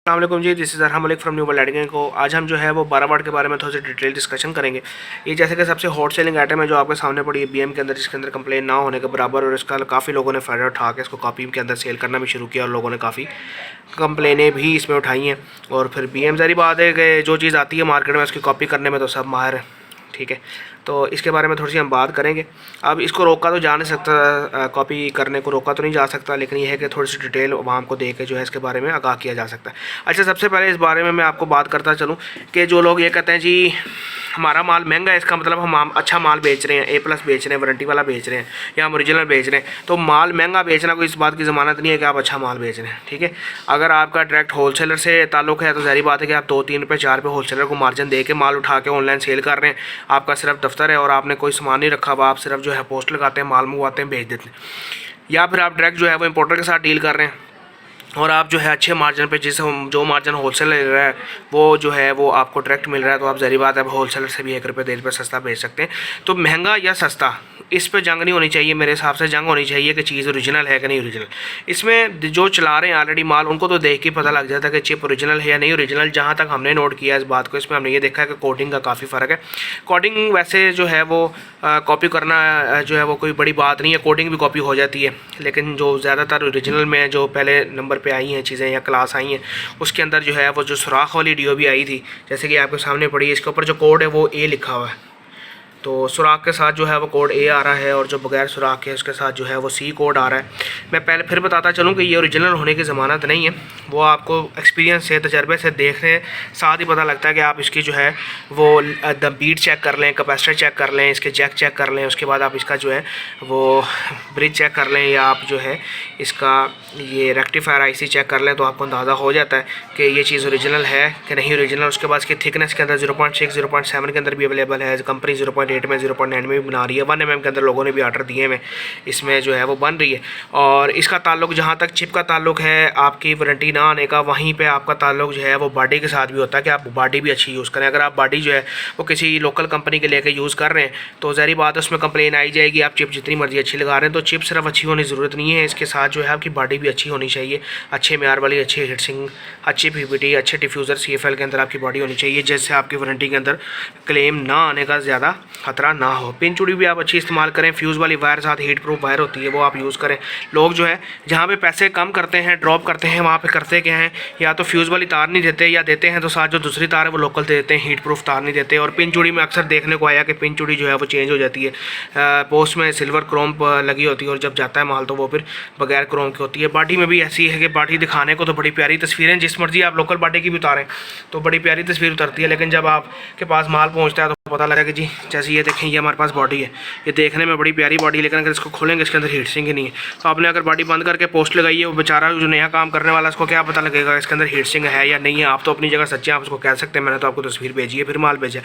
अस्सलाम जी, this is Arham Malik from New World editing co. आज हम जो है वो 12 वाट के बारे में थोड़ी सी डिटेल डिस्कशन करेंगे। ये जैसे कि सबसे हॉट सेलिंग आइटम है जो आपके सामने पड़ी है बीएम के अंदर, जिसके अंदर कंप्लेन ना होने के बराबर, और इसका काफ़ी लोगों ने फ़ायदा उठा के इसको कॉपी के अंदर सेल करना भी शुरू किया और लोगों ने काफ़ी कंप्लेनें भी इसमें उठाई हैं। और फिर बीएम ज़ाहिर बात है कि जो चीज़ आती है मार्केट में उसकी कॉपी करने में तो सब माहिर है, ठीक है। तो इसके बारे में थोड़ी सी हम बात करेंगे। अब इसको रोका तो जा नहीं सकता, कॉपी करने को रोका तो नहीं जा सकता, लेकिन यह है कि थोड़ी सी डिटेल आवाम को दे के जो है इसके बारे में आगाह किया जा सकता है। अच्छा, सबसे पहले इस बारे में मैं आपको बात करता चलूँ कि जो लोग ये कहते हैं जी हमारा माल महंगा है, इसका मतलब हम अच्छा माल बेच रहे हैं, A+ बेच रहे हैं, वारंटी वाला बेच रहे हैं या हम ओरिजिनल बेच रहे हैं। तो माल महंगा बेचना कोई इस बात की ज़मानत नहीं है कि आप अच्छा माल बेच रहे हैं, ठीक है। अगर आपका डायरेक्ट होलसेलर से ताल्लुक़ है तो ज़ाहिर बात है कि आप 2-3 रुपये 4 रुपये होलसेलर को मार्जिन दे के माल उठा के ऑनलाइन सेल कर रहे हैं। आपका सिर्फ दफ्तर है और आपने कोई सामान नहीं रखा हुआ, आप सिर्फ जो है पोस्ट लगाते हैं, माल मंगवाते हैं, भेज देते हैं। या फिर आप डायरेक्ट जो है वो इंपोर्टर के साथ डील कर रहे हैं और आप जो है अच्छे मार्जिन पे, जिस जो मार्जिन होलसेलर ले रहा है वो जो है वो आपको डायरेक्ट मिल रहा है, तो आप ज़ाहिर बात है होलसेलर से भी 1 रुपये 1.5 रुपये सस्ता बेच सकते हैं। तो महंगा या सस्ता, इस पे जंग नहीं होनी चाहिए। मेरे हिसाब से जंग होनी चाहिए कि चीज़ ओरिजिनल है कि नहीं ओरिजिनल। इसमें जो चला रहे हैं ऑलरेडी माल, उनको तो देख के पता लग जाता है कि चिप ओरिजिनल है या नहीं ओरिजिनल। जहाँ तक हमने नोट किया इस बात को, इसमें हमने ये देखा है कि कोडिंग का काफ़ी फ़र्क है। कोडिंग वैसे जो है वो कॉपी करना जो है वो कोई बड़ी बात नहीं है, कोडिंग भी कॉपी हो जाती है, लेकिन जो ज़्यादातर ओरिजिनल में जो पहले नंबर पे आई हैं चीज़ें या क्लास आई हैं, उसके अंदर जो है वो जो सुराख वाली DOB आई थी, जैसे कि आपके सामने पड़ी है, इसके ऊपर जो कोड है वो A लिखा हुआ है। तो सुराख के साथ जो है वो कोड A आ रहा है और जो बगैर सुराख के उसके साथ जो है वो C कोड आ रहा है। मैं पहले फिर बताता चलूँ कि ये ओरिजिनल होने की ज़मानत नहीं है, वो आपको एक्सपीरियंस से, तजर्बे से देखने साथ ही पता लगता है कि आप इसकी जो है वो द बीट चेक कर लें, कैपेसिटर चेक कर लें, इसके जैक चेक कर लें, उसके बाद आप इसका जो है वो ब्रिज चेक कर लें, या आप जो है इसका ये रेक्टिफायर IC चेक कर लें, तो आपको अंदाज़ा हो जाता है कि ये चीज़ ओरिजिनल है कि नहीं ओरिजिनल। उसके बाद इसकी थिकनेस के अंदर 0.6 0.7 के अंदर भी अवेलेबल है, कंपनी 0.8 में 0.9 में भी बना रही है, 1 mm के अंदर लोगों ने भी ऑर्डर दिए हैं, इसमें जो है वो बन रही है। और इसका ताल्लुक, जहाँ तक चिप का ताल्लुक है, आपकी वारंटी ना आने का, वहीं पे आपका ताल्लुक जो है वो बॉडी के साथ भी होता है कि आप बॉडी भी अच्छी यूज़ करें। अगर आप बॉडी जो है वो किसी लोकल कंपनी के लेके यूज़ कर रहे हैं तो ज़ाहिर बात है उसमें कंप्लेन आई जाएगी, आप चिप जितनी मर्जी अच्छी लगा रहे हैं। तो चिप सिर्फ अच्छी होने की ज़रूरत नहीं है, इसके साथ जो है आपकी बॉडी भी अच्छी होनी चाहिए, अच्छे म्यार वाली, अच्छी हीटसिंग, अच्छी PVT, अच्छे डिफ्यूज़र CFL के अंदर आपकी बॉडी होनी चाहिए, जिससे आपकी वारंटी के अंदर क्लेम ना आने का ज़्यादा खतरा ना हो। पिन चूड़ी भी आप अच्छी इस्तेमाल करें, फ्यूज़ वाली वायर, साथ हीट प्रूफ वायर होती है वो आप यूज़ करें। लोग जो है जहाँ पे पैसे कम करते हैं, ड्रॉप करते हैं, वहाँ पे करते क्या हैं, या तो फ्यूज़ वाली तार नहीं देते, या देते हैं तो साथ जो दूसरी तार है वो लोकल दे देते हैं, हीट प्रूफ तार नहीं देते। और पिन चूड़ी में अक्सर देखने को आया कि पिन चूड़ी जो है वो चेंज हो जाती है, पोस्ट में सिल्वर क्रोम लगी होती है और जब जाता है माल तो वो फिर बगैर क्रोम की होती है। बाडी में भी ऐसी है कि बाडी दिखाने को तो बड़ी प्यारी तस्वीरें, जिस मर्जी आप लोकल बाडी की भी उतारें तो बड़ी प्यारी तस्वीर उतरती है, लेकिन जब आपके पास माल पहुँचता है तो पता लगा कि जी जैसे ये देखें ये हमारे पास बॉडी है, ये देखने में बड़ी प्यारी बॉडी, लेकिन अगर इसको खोलेंगे इसके अंदर हीट सिंक ही नहीं है। तो आपने अगर बॉडी बंद करके पोस्ट लगाई है, वो बेचारा जो नया काम करने वाला उसको क्या पता लगेगा इसके अंदर हीट सिंक है या नहीं है। आप तो अपनी जगह सच्चे, आप उसको कह सकते हैं मैंने तो आपको तस्वीर भेजी है फिर माल भेजा।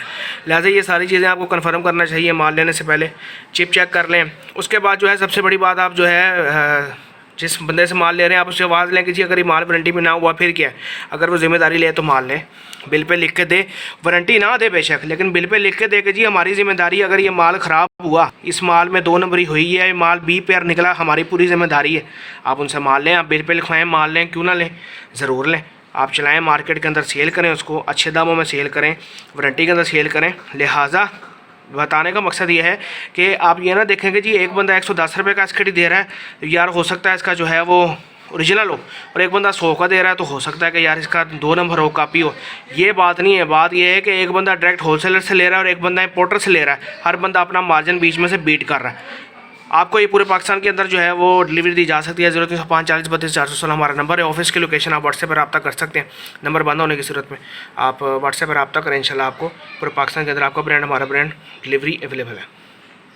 लिहाजा ये सारी चीज़ें आपको कन्फर्म करना चाहिए माल लेने से पहले, चिप चेक कर लें। उसके बाद जो है सबसे बड़ी बात, आप जो है जिस बंदे से माल ले रहे हैं आप उससे आवाज़ लें कि जी अगर ये माल वारंटी में ना हुआ फिर क्या है। अगर वो जिम्मेदारी ले तो माल लें, बिल पे लिख के दे, वारंटी ना दे बेशक, लेकिन बिल पे लिख के दे कि जी हमारी जिम्मेदारी, अगर ये माल ख़राब हुआ, इस माल में 2 नंबरी हुई है, ये माल B पेयर निकला, हमारी पूरी जिम्मेदारी है। आप उनसे माल लें, आप बिल पे लिखवाएँ, माल लें, क्यों ना लें, ज़रूर लें। आप चलाएँ, मार्केट के अंदर सेल करें, उसको अच्छे दामों में सेल करें, वारंटी के अंदर सेल करें। लिहाजा बताने का मकसद ये है कि आप ये ना देखें कि जी एक बंदा 110 रुपये का एसकेडी दे रहा है, यार हो सकता है इसका जो है वो ओरिजिनल हो, और एक बंदा 100 का दे रहा है तो हो सकता है कि यार इसका 2 नंबर हो, कॉपी हो। ये बात नहीं है, बात ये है कि एक बंदा डायरेक्ट होलसेलर से ले रहा है और एक बंदा इंपोर्टर से ले रहा है, हर बंदा अपना मार्जिन बीच में से बीट कर रहा है। आपको ये पूरे पाकिस्तान के अंदर जो है वो डिलीवरी दी जा सकती है। 0305 40 32 416 हमारा नंबर है। ऑफिस की लोकेशन आप व्हाट्सएप पर रब्ता कर सकते हैं, नंबर बंद होने की सूरत में आप व्हाट्सएप पर रब्ता करें, इंशाल्लाह आपको पूरे पाकिस्तान के अंदर आपका ब्रांड, हमारा ब्रांड डिलीवरी अवेलेबल है।